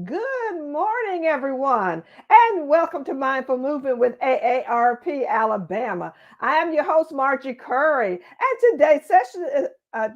Good morning, everyone, and welcome to Mindful Movement with AARP Alabama. I am your host, Margie Curry, and today's session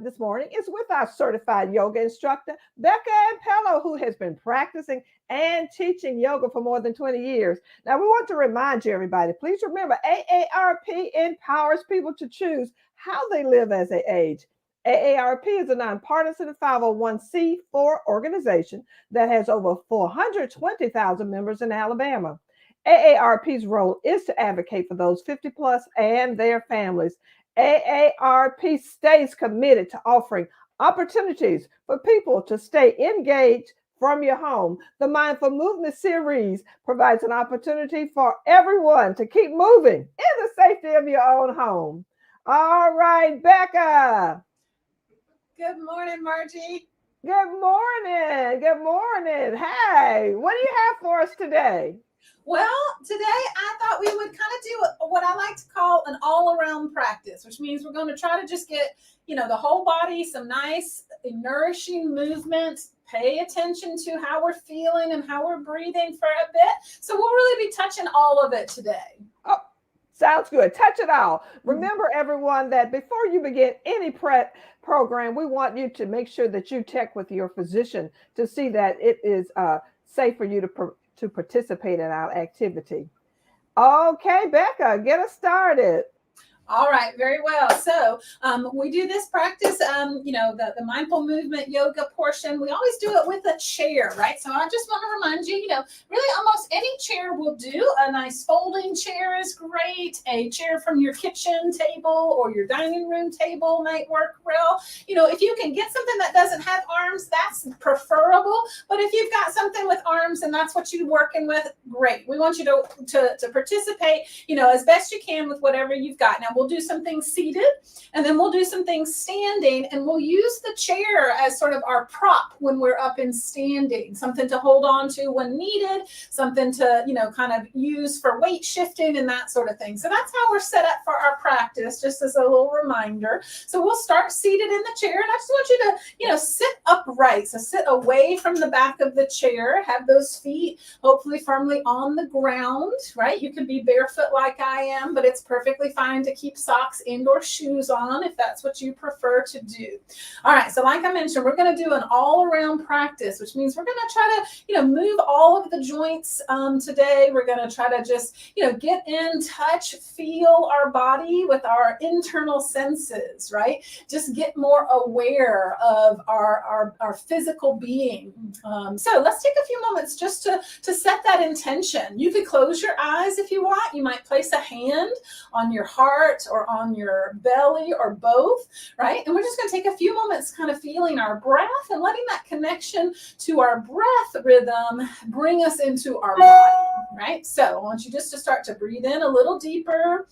this morning is with our certified yoga instructor, Becca Impello, who has been practicing and teaching yoga for more than 20 years. Now, we want to remind you, everybody, please remember AARP empowers people to choose how they live as they age. AARP is a nonpartisan 501c4 organization that has over 420,000 members in Alabama. AARP's role is to advocate for those 50 plus and their families. AARP stays committed to offering opportunities for people to stay engaged from your home. The Mindful Movement series provides an opportunity for everyone to keep moving in the safety of your own home. All right, Becca. Good morning, Margie. Good morning. Good morning. Hey, what do you have for us today? Well, today I thought we would kind of do what I like to call an all-around practice, which means we're going to try to just get, the whole body, some nice, nourishing movement. Pay attention to how we're feeling and how we're breathing for a bit. So we'll really be touching all of it today. Oh, sounds good. Touch it all. Remember, everyone, that before you begin any program, we want you to make sure that you check with your physician to see that it is safe for you to participate in our activity. Okay, Becca, get us started. All right, very well. So we do this practice, the mindful movement yoga portion. We always do it with a chair, right? So I just want to remind you, really almost any chair will do. A nice folding chair is great. A chair from your kitchen table or your dining room table might work well. If you can get something that doesn't have arms, that's preferable. But if you've got something with arms and that's what you're working with, great. We want you to participate, as best you can with whatever you've got. Now, we'll do some things seated and then we'll do some things standing, and we'll use the chair as sort of our prop when we're up and standing, something to hold on to when needed, something to, kind of use for weight shifting and that sort of thing. So that's how we're set up for our practice, just as a little reminder. So we'll start seated in the chair, and I just want you to, sit upright. So sit away from the back of the chair, have those feet hopefully firmly on the ground, right? You could be barefoot like I am, but it's perfectly fine to keep socks and or shoes on if that's what you prefer to do. All right, so like I mentioned, we're going to do an all-around practice, which means we're going to try to, move all of the joints today. We're going to try to just, get in touch, feel our body with our internal senses, right? Just get more aware of our physical being. So let's take a few moments just to set that intention. You could close your eyes if you want. You might place a hand on your heart or on your belly or both, right? And we're just going to take a few moments kind of feeling our breath and letting that connection to our breath rhythm bring us into our body, right? So I want you just to start to breathe in a little deeper,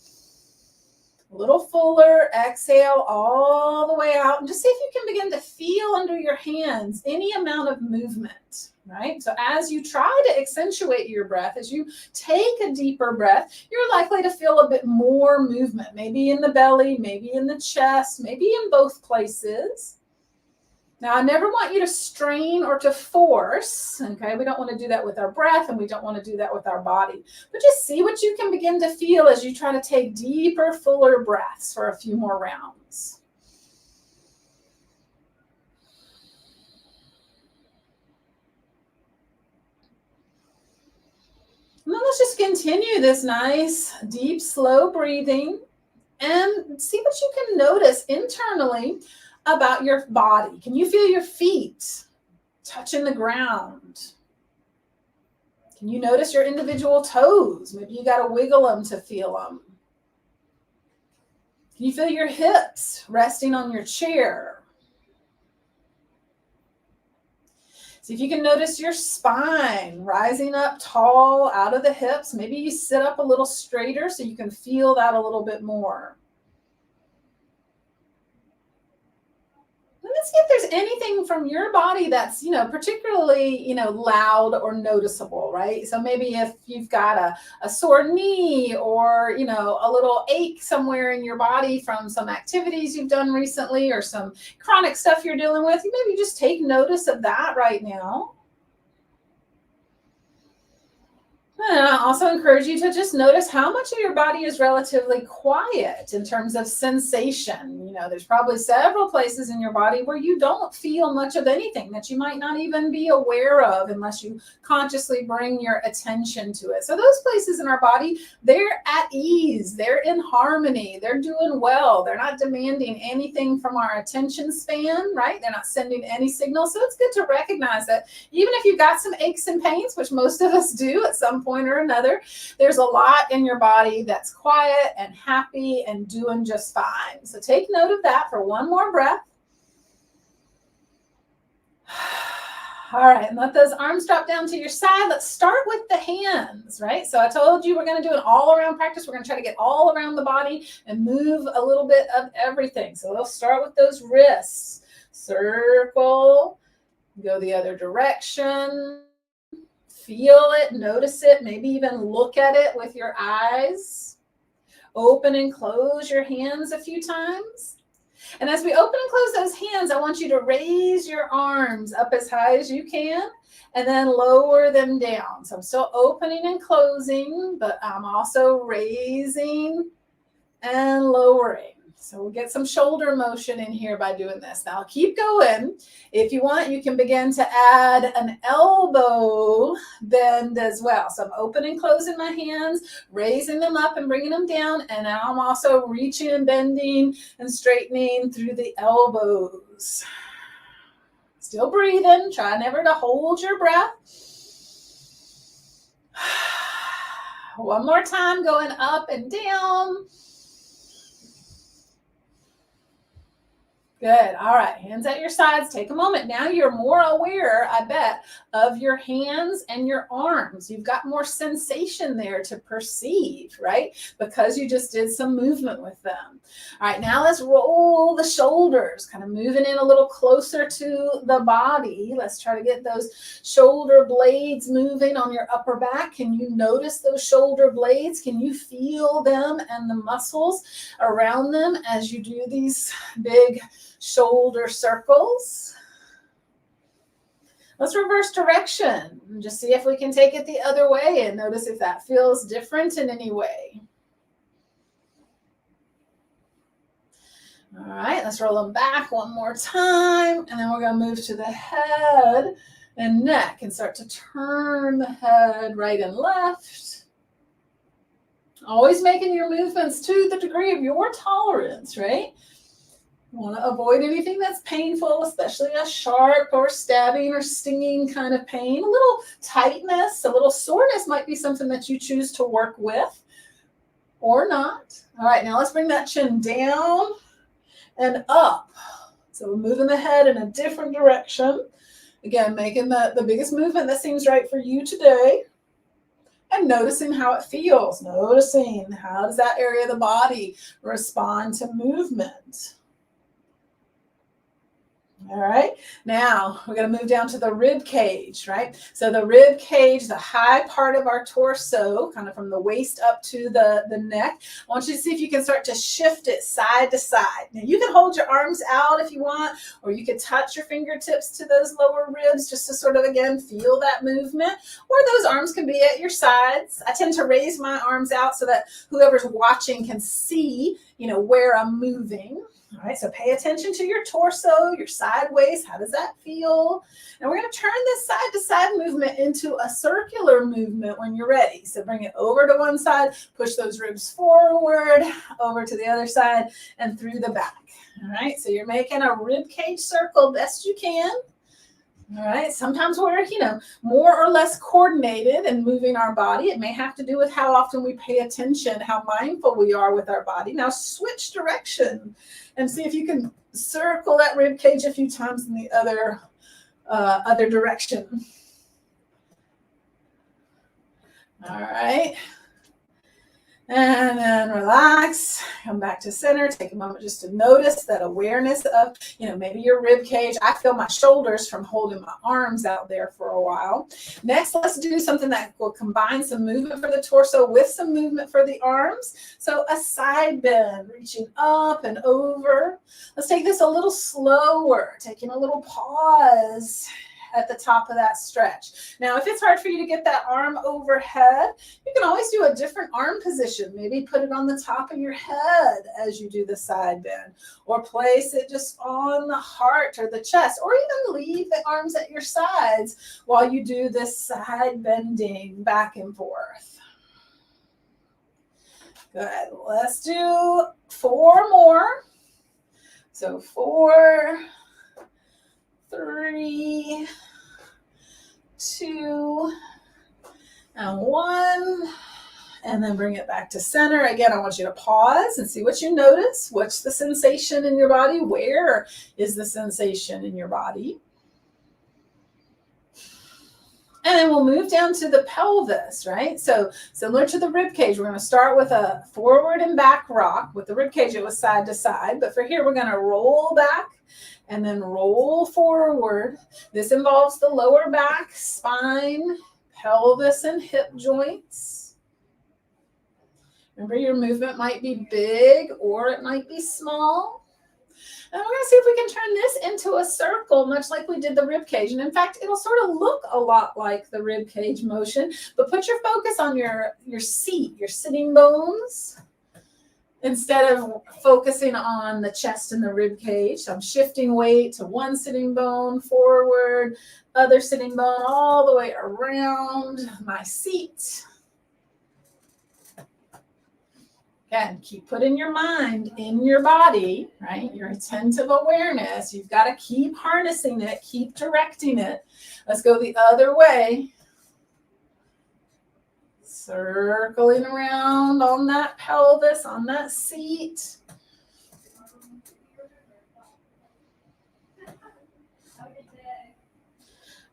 a little fuller. Exhale all the way out, and just see if you can begin to feel under your hands any amount of movement, right? So as you try to accentuate your breath, as you take a deeper breath, you're likely to feel a bit more movement, maybe in the belly, maybe in the chest, maybe in both places. Now, I never want you to strain or to force, okay? We don't want to do that with our breath, and we don't want to do that with our body. But just see what you can begin to feel as you try to take deeper, fuller breaths for a few more rounds. And then let's just continue this nice, deep, slow breathing and see what you can notice internally about your body. Can you feel your feet touching the ground? Can you notice your individual toes? Maybe you got to wiggle them to feel them. Can you feel your hips resting on your chair? See if you can notice your spine rising up tall out of the hips. Maybe you sit up a little straighter so you can feel that a little bit more. Let's see if there's anything from your body that's, particularly, loud or noticeable, right? So maybe if you've got a sore knee or, a little ache somewhere in your body from some activities you've done recently or some chronic stuff you're dealing with, maybe just take notice of that right now. And I also encourage you to just notice how much of your body is relatively quiet in terms of sensation. There's probably several places in your body where you don't feel much of anything, that you might not even be aware of unless you consciously bring your attention to it. So those places in our body, they're at ease, they're in harmony, they're doing well, they're not demanding anything from our attention span, right? They're not sending any signal. So it's good to recognize that even if you've got some aches and pains, which most of us do at some point or another, there's a lot in your body that's quiet and happy and doing just fine. So take note of that for one more breath. All right, and let those arms drop down to your side. Let's start with the hands, right? So I told you we're going to do an all-around practice. We're going to try to get all around the body and move a little bit of everything. So we'll start with those wrists. Circle, go the other direction. Feel it, notice it, maybe even look at it with your eyes. Open and close your hands a few times. And as we open and close those hands, I want you to raise your arms up as high as you can and then lower them down. So I'm still opening and closing, but I'm also raising and lowering. So we'll get some shoulder motion in here by doing this. Now keep going. If you want, you can begin to add an elbow bend as well. So I'm opening and closing my hands, raising them up and bringing them down. And now I'm also reaching and bending and straightening through the elbows. Still breathing. Try never to hold your breath. One more time, going up and down. Good. All right. Hands at your sides. Take a moment. Now you're more aware, I bet, of your hands and your arms. You've got more sensation there to perceive, right? Because you just did some movement with them. All right. Now let's roll the shoulders, kind of moving in a little closer to the body. Let's try to get those shoulder blades moving on your upper back. Can you notice those shoulder blades? Can you feel them and the muscles around them as you do these big shoulder circles? Let's reverse direction and just see if we can take it the other way and notice if that feels different in any way. All right, let's roll them back one more time, and then we're going to move to the head and neck and start to turn the head right and left. Always making your movements to the degree of your tolerance, right? You want to avoid anything that's painful, especially a sharp or stabbing or stinging kind of pain. A little tightness, a little soreness might be something that you choose to work with or not. All right, now let's bring that chin down and up. So we're moving the head in a different direction. Again, making the biggest movement that seems right for you today. And noticing how it feels. Noticing how does that area of the body respond to movement. All right, now we're going to move down to the rib cage, right? So the rib cage, the high part of our torso, kind of from the waist up to the neck. I want you to see if you can start to shift it side to side. Now you can hold your arms out if you want, or you could touch your fingertips to those lower ribs just to sort of, again, feel that movement. Or those arms can be at your sides. I tend to raise my arms out so that whoever's watching can see, where I'm moving. All right, so pay attention to your torso, your side waist. How does that feel? And we're going to turn this side to side movement into a circular movement when you're ready. So bring it over to one side, push those ribs forward, over to the other side, and through the back. All right, so you're making a rib cage circle best you can. All right, sometimes we're, more or less coordinated in moving our body. It may have to do with how often we pay attention, how mindful we are with our body. Now switch direction and see if you can circle that rib cage a few times in the other direction. All right. And then relax, come back to center, take a moment just to notice that awareness of, maybe your rib cage. I feel my shoulders from holding my arms out there for a while. Next, let's do something that will combine some movement for the torso with some movement for the arms. So a side bend, reaching up and over. Let's take this a little slower, taking a little pause at the top of that stretch. Now, if it's hard for you to get that arm overhead, you can always do a different arm position. Maybe put it on the top of your head as you do the side bend, or place it just on the heart or the chest, or even leave the arms at your sides while you do this side bending back and forth. Good. Let's do 4 more. So 4, 3, 2, and 1. And then bring it back to center. Again, I want you to pause and see what you notice. What's the sensation in your body? Where is the sensation in your body? And then we'll move down to the pelvis, right? So similar to the rib cage, we're going to start with a forward and back rock. With the rib cage, it was side to side. But for here, we're going to roll back and then roll forward. This involves the lower back, spine, pelvis, and hip joints. Remember, your movement might be big or it might be small. And we're going to see if we can turn this into a circle, much like we did the rib cage. And in fact, it'll sort of look a lot like the rib cage motion, but put your focus on your seat, your sitting bones, instead of focusing on the chest and the rib cage. So I'm shifting weight to one sitting bone forward, other sitting bone all the way around my seat. Again, keep putting your mind in your body, right? Your attentive awareness. You've got to keep harnessing it, keep directing it. Let's go the other way. Circling around on that pelvis, on that seat.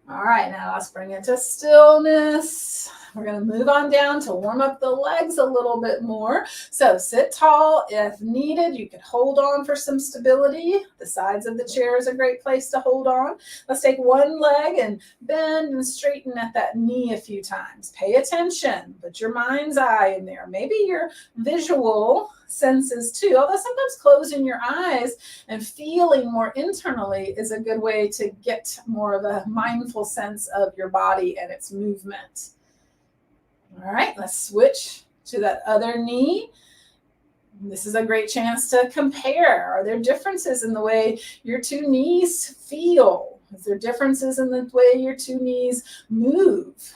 All right, now let's bring it to stillness. We're going to move on down to warm up the legs a little bit more. So sit tall if needed. You can hold on for some stability. The sides of the chair is a great place to hold on. Let's take one leg and bend and straighten at that knee a few times. Pay attention. Put your mind's eye in there. Maybe your visual senses too, although sometimes closing your eyes and feeling more internally is a good way to get more of a mindful sense of your body and its movement. All right, let's switch to that other knee. This is a great chance to compare. Are there differences in the way your two knees feel? Is there differences in the way your two knees move?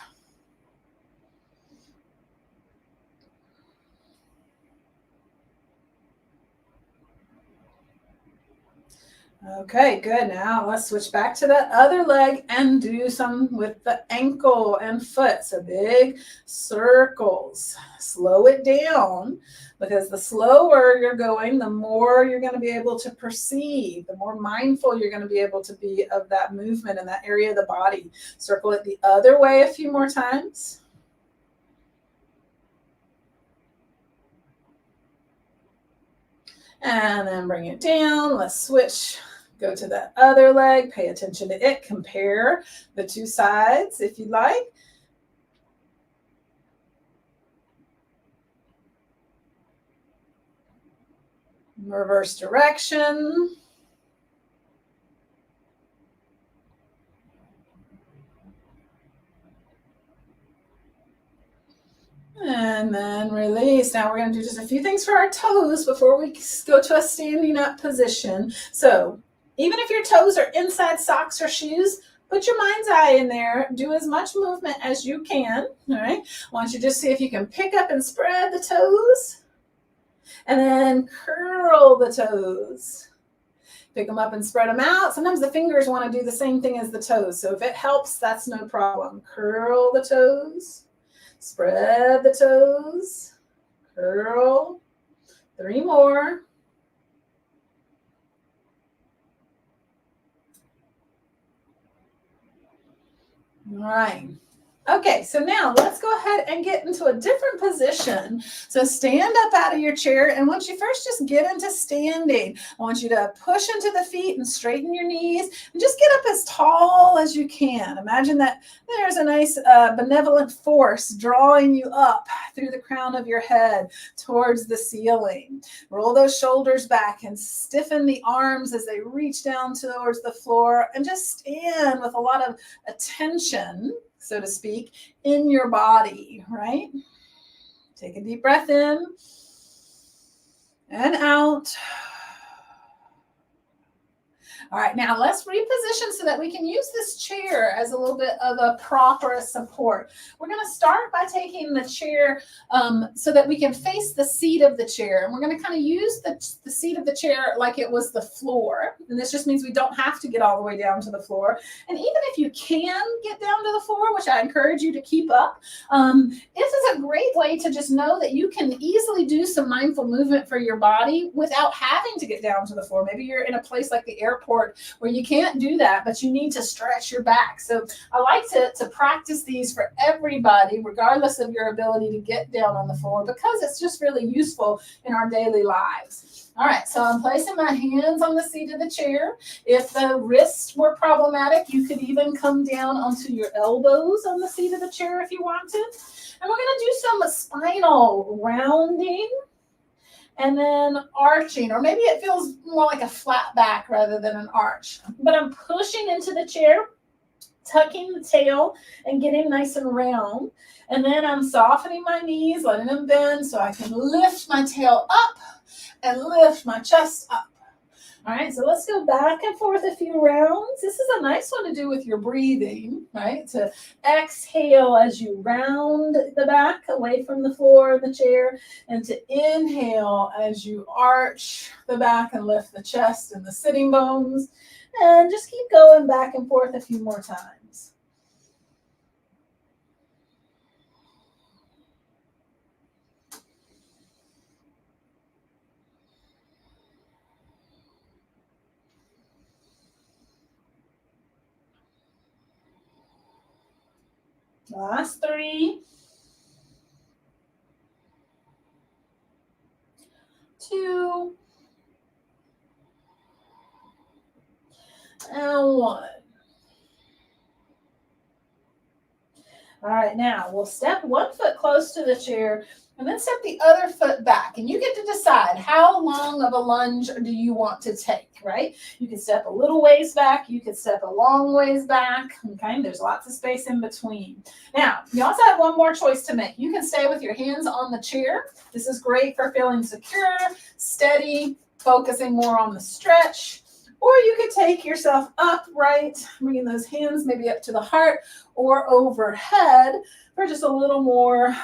Okay, good. Now let's switch back to that other leg and do some with the ankle and foot. So big circles. Slow it down, because the slower you're going, the more you're going to be able to perceive, the more mindful you're going to be able to be of that movement in that area of the body. Circle it the other way a few more times. And then bring it down. Let's switch. Go to that other leg. Pay attention to it. Compare the two sides if you'd like. Reverse direction. And then release. Now we're going to do just a few things for our toes before we go to a standing up position. So even if your toes are inside socks or shoes, put your mind's eye in there. Do as much movement as you can. All right. I want you to just see if you can pick up and spread the toes. And then curl the toes. Pick them up and spread them out. Sometimes the fingers want to do the same thing as the toes. So if it helps, that's no problem. Curl the toes. Spread the toes. Curl. 3 more. All right. Okay, so now let's go ahead and get into a different position. So stand up out of your chair, and once you first just get into standing, I want you to push into the feet and straighten your knees, and just get up as tall as you can. Imagine that there's a nice benevolent force drawing you up through the crown of your head towards the ceiling. Roll those shoulders back and stiffen the arms as they reach down towards the floor, and just stand with a lot of attention, so to speak, in your body, right? Take a deep breath in and out. All right, now let's reposition so that we can use this chair as a little bit of a proper support. We're going to start by taking the chair so that we can face the seat of the chair. And we're going to kind of use the seat of the chair like it was the floor. And this just means we don't have to get all the way down to the floor. And even if you can get down to the floor, which I encourage you to keep up, this is a great way to just know that you can easily do some mindful movement for your body without having to get down to the floor. Maybe you're in a place like the airport where you can't do that, but you need to stretch your back. So I like to practice these for everybody, regardless of your ability to get down on the floor, because it's just really useful in our daily lives. All right, so I'm placing my hands on the seat of the chair. If the wrists were problematic, you could even come down onto your elbows on the seat of the chair if you wanted. And we're going to do some spinal rounding and then arching, or maybe it feels more like a flat back rather than an arch. But I'm pushing into the chair, tucking the tail and getting nice and round. And then I'm softening my knees, letting them bend so I can lift my tail up and lift my chest up. All right, so let's go back and forth a few rounds. This is a nice one to do with your breathing, right? To exhale as you round the back away from the floor of the chair, and to inhale as you arch the back and lift the chest and the sitting bones. And just keep going back and forth a few more times. Last 3, 2, and 1. All right, now we'll step one foot close to the chair and then step the other foot back. And you get to decide how long of a lunge do you want to take, right? You can step a little ways back. You can step a long ways back. Okay, there's lots of space in between. Now, you also have one more choice to make. You can stay with your hands on the chair. This is great for feeling secure, steady, focusing more on the stretch. Or you could take yourself upright, bringing those hands maybe up to the heart or overhead for just a little more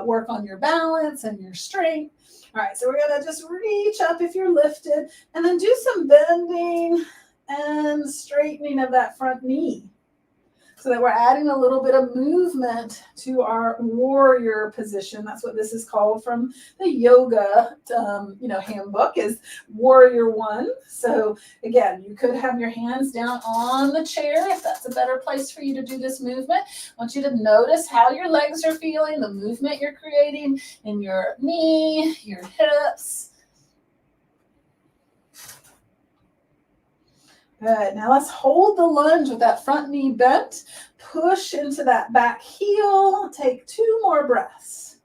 work on your balance and your strength. All right, so we're going to just reach up if you're lifted, and then do some bending and straightening of that front knee, so that we're adding a little bit of movement to our warrior position. That's what this is called from the yoga, handbook, is Warrior One. So again, you could have your hands down on the chair if that's a better place for you to do this movement. I want you to notice how your legs are feeling, the movement you're creating in your knee, your hips. Good. Now let's hold the lunge with that front knee bent. Push into that back heel. Take 2 more breaths.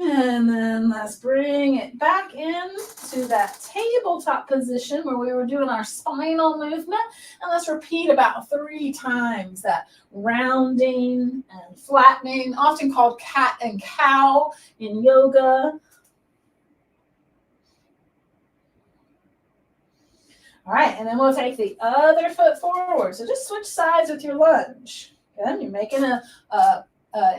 And then let's bring it back into that tabletop position where we were doing our spinal movement. And let's repeat about 3 times that rounding and flattening, often called cat and cow in yoga. All right, and then we'll take the other foot forward. So just switch sides with your lunge. Good. You're making a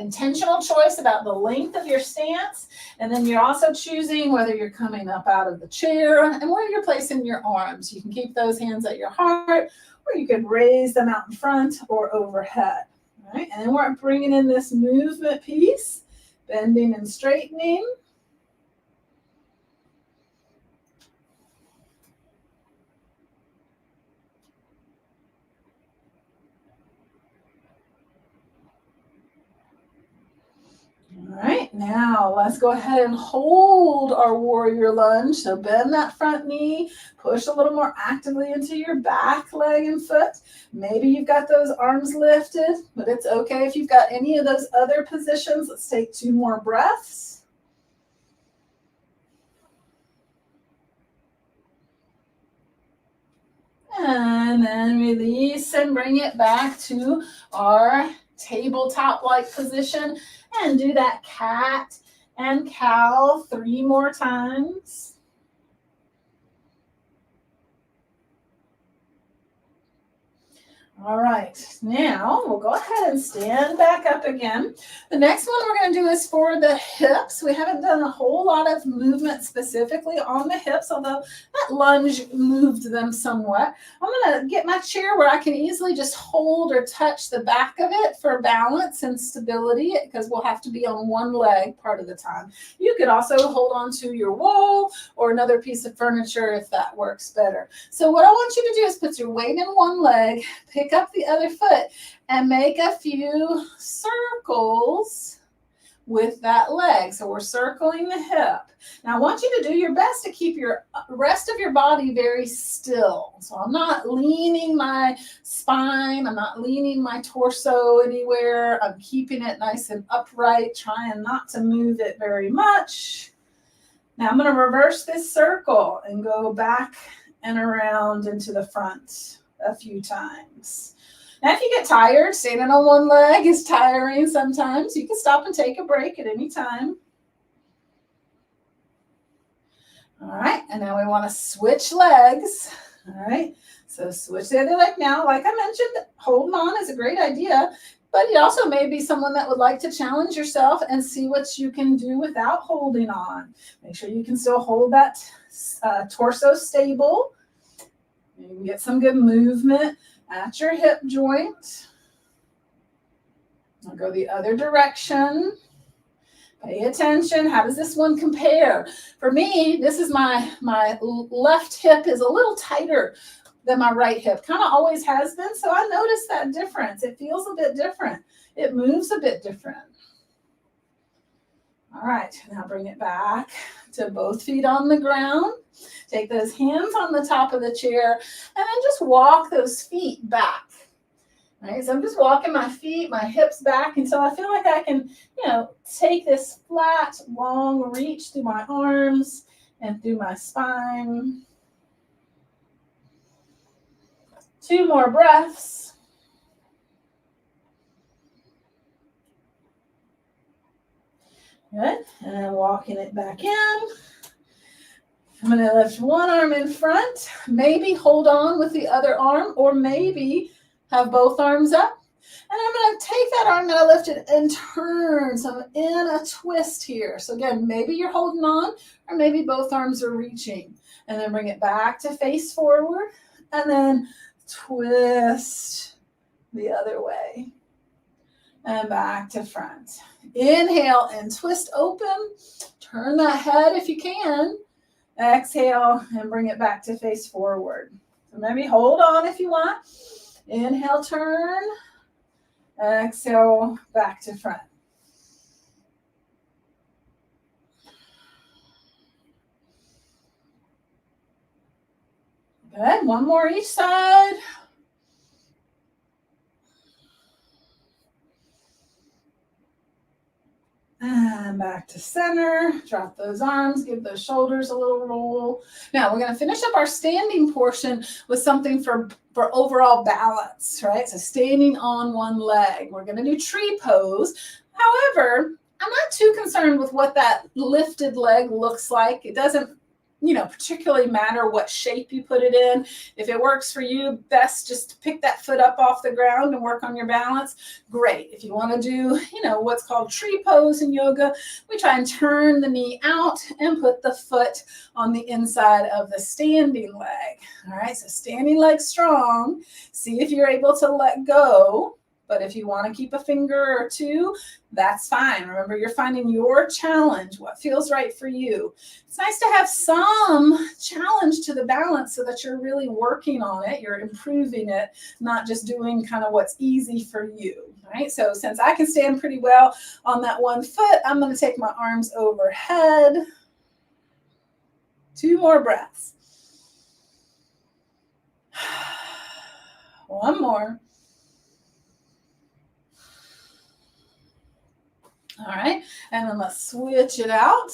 intentional choice about the length of your stance, and then you're also choosing whether you're coming up out of the chair and where you're placing your arms. You can keep those hands at your heart, or you can raise them out in front or overhead. All right, and then we're bringing in this movement piece, bending and straightening. Now, let's go ahead and hold our warrior lunge. So bend that front knee, push a little more actively into your back leg and foot. Maybe you've got those arms lifted, but it's okay if you've got any of those other positions. Let's take 2 more breaths. And then release and bring it back to our tabletop-like position. And do that cat and cow 3 more times. All right, now we'll go ahead and stand back up again. The next one we're going to do is for the hips. We haven't done a whole lot of movement specifically on the hips, although that lunge moved them somewhat. I'm going to get my chair where I can easily just hold or touch the back of it for balance and stability, because we'll have to be on one leg part of the time. You could also hold on to your wall or another piece of furniture if that works better. So what I want you to do is put your weight in one leg, pick up the other foot, and make a few circles with that leg. So we're circling the hip. Now I want you to do your best to keep your rest of your body very still. So I'm not leaning my spine, I'm not leaning my torso anywhere. I'm keeping it nice and upright, trying not to move it very much. Now I'm going to reverse this circle and go back and around into the front a few times. Now, if you get tired, standing on one leg is tiring sometimes. You can stop and take a break at any time. All right, and now we want to switch legs. All right, so switch the other leg now. Like I mentioned, holding on is a great idea, but you also may be someone that would like to challenge yourself and see what you can do without holding on. Make sure you can still hold that torso stable. You can get some good movement at your hip joint. I'll go the other direction. Pay attention. How does this one compare? For me, this is my left hip is a little tighter than my right hip. Kind of always has been. So I noticed that difference. It feels a bit different. It moves a bit different. All right, now bring it back to both feet on the ground. Take those hands on the top of the chair and then just walk those feet back. All right, so I'm just walking my feet, my hips back until I feel like I can, take this flat, long reach through my arms and through my spine. 2 more breaths. Good, and then walking it back in. I'm going to lift one arm in front, maybe hold on with the other arm, or maybe have both arms up. And I'm going to take that arm that I lifted and turn. So I'm in a twist here. So again, maybe you're holding on, or maybe both arms are reaching. And then bring it back to face forward, and then twist the other way. And back to front. Inhale and twist open. Turn that head if you can. Exhale and bring it back to face forward. So maybe hold on if you want. Inhale, turn. Exhale, back to front. Good. One more each side. And back to center. Drop those arms, give those shoulders a little roll. Now we're going to finish up our standing portion with something for overall balance, right? So standing on one leg. We're going to do tree pose. However, I'm not too concerned with what that lifted leg looks like. It doesn't particularly matter what shape you put it in. If it works for you, best just pick that foot up off the ground and work on your balance. Great. If you want to do, what's called tree pose in yoga, we try and turn the knee out and put the foot on the inside of the standing leg. All right, so standing leg strong. See if you're able to let go, But if you want to keep a finger or two, that's fine. Remember, you're finding your challenge, what feels right for you. It's nice to have some challenge to the balance so that you're really working on it, you're improving it, not just doing kind of what's easy for you, right? So since I can stand pretty well on that one foot, I'm going to take my arms overhead. 2 more breaths. One more. All right, and then let's switch it out.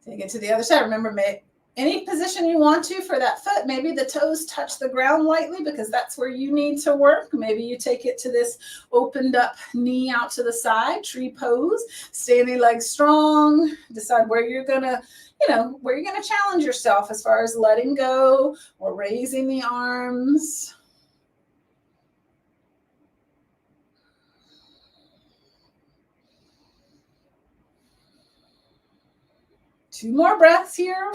Take it to the other side. Remember, make any position you want to for that foot. Maybe the toes touch the ground lightly because that's where you need to work. Maybe you take it to this opened up knee out to the side, tree pose, standing legs strong. Decide where you're gonna, where you're gonna challenge yourself as far as letting go or raising the arms. Two more breaths here.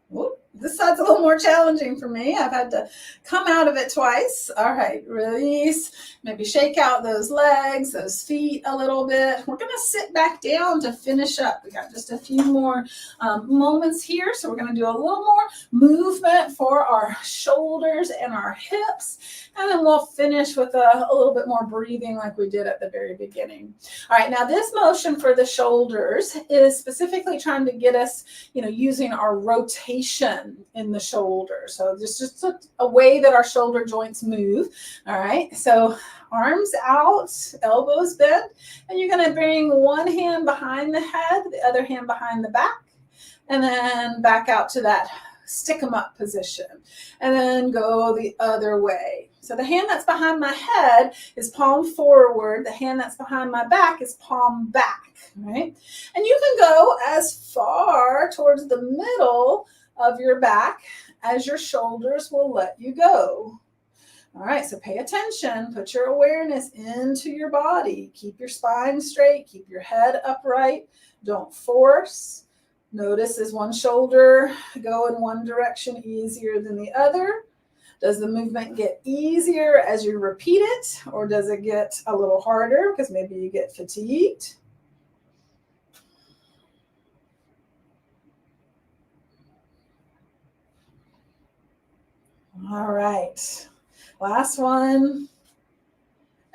Whoop. This side's a little more challenging for me. I've had to come out of it twice. All right, release. Maybe shake out those legs, those feet a little bit. We're going to sit back down to finish up. We got just a few more moments here. So we're going to do a little more movement for our shoulders and our hips. And then we'll finish with a little bit more breathing like we did at the very beginning. All right, now this motion for the shoulders is specifically trying to get us, using our rotation in the shoulder. So just a way that our shoulder joints move. All right, so arms out, elbows bent, and you're going to bring one hand behind the head, the other hand behind the back, and then back out to that stick 'em up position, and then go the other way. So the hand that's behind my head is palm forward. The hand that's behind my back is palm back, right? And you can go as far towards the middle of your back as your shoulders will let you go. All right, so pay attention. Put your awareness into your body. Keep your spine straight. Keep your head upright. Don't force. Notice, is one shoulder go in one direction easier than the other? Does the movement get easier as you repeat it, or does it get a little harder because maybe you get fatigued? All right, last one.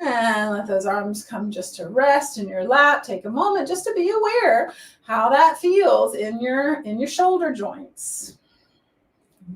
And let those arms come just to rest in your lap. Take a moment just to be aware how that feels in your shoulder joints.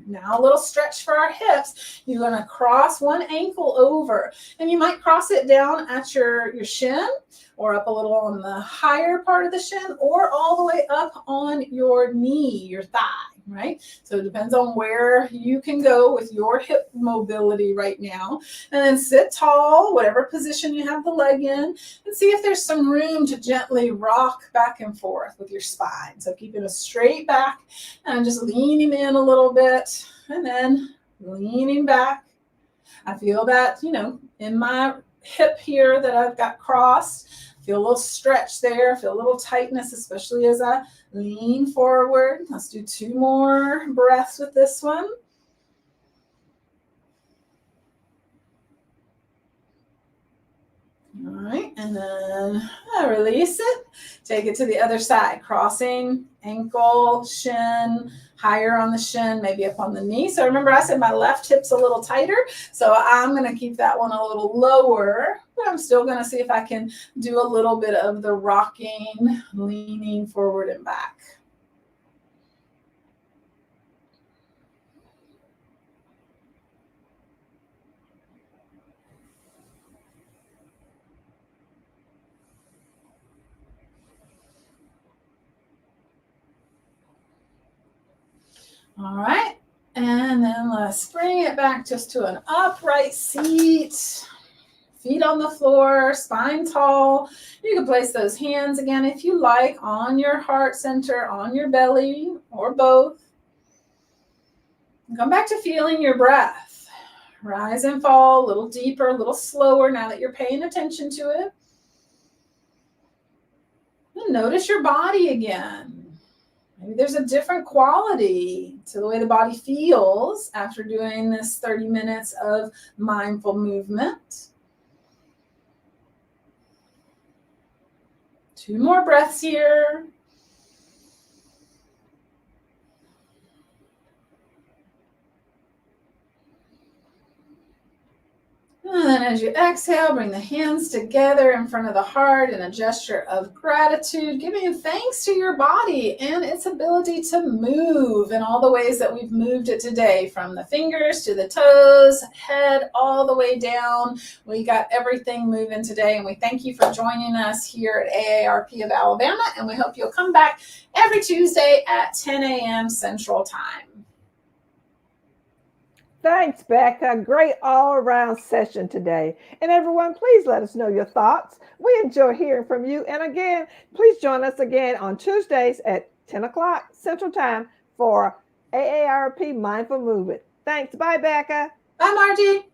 Now a little stretch for our hips. You're going to cross one ankle over, and you might cross it down at your shin, or up a little on the higher part of the shin, or all the way up on your knee, your thigh, right? So it depends on where you can go with your hip mobility right now. And then sit tall, whatever position you have the leg in, and see if there's some room to gently rock back and forth with your spine. So keeping a straight back and just leaning in a little bit, and then leaning back. I feel that, in my hip here that I've got crossed. Feel a little stretch there. Feel a little tightness, especially as I lean forward. Let's do 2 more breaths with this one. All right, and then release it. Take it to the other side, crossing ankle, shin, higher on the shin, maybe up on the knee. So remember, I said my left hip's a little tighter, so I'm going to keep that one a little lower, but I'm still going to see if I can do a little bit of the rocking, leaning forward and back. All right, and then let's bring it back just to an upright seat. Feet on the floor, spine tall. You can place those hands again, if you like, on your heart center, on your belly, or both. Come back to feeling your breath. Rise and fall, a little deeper, a little slower now that you're paying attention to it. And notice your body again. Maybe there's a different quality to the way the body feels after doing this 30 minutes of mindful movement. 2 more breaths here. And then as you exhale, bring the hands together in front of the heart in a gesture of gratitude, giving thanks to your body and its ability to move in all the ways that we've moved it today, from the fingers to the toes, head all the way down. We got everything moving today, and we thank you for joining us here at AARP of Alabama, and we hope you'll come back every Tuesday at 10 a.m. Central Time. Thanks, Becca. Great all-around session today. And everyone, please let us know your thoughts. We enjoy hearing from you. And again, please join us again on Tuesdays at 10 o'clock Central Time for AARP Mindful Movement. Thanks. Bye, Becca. Bye, Margie.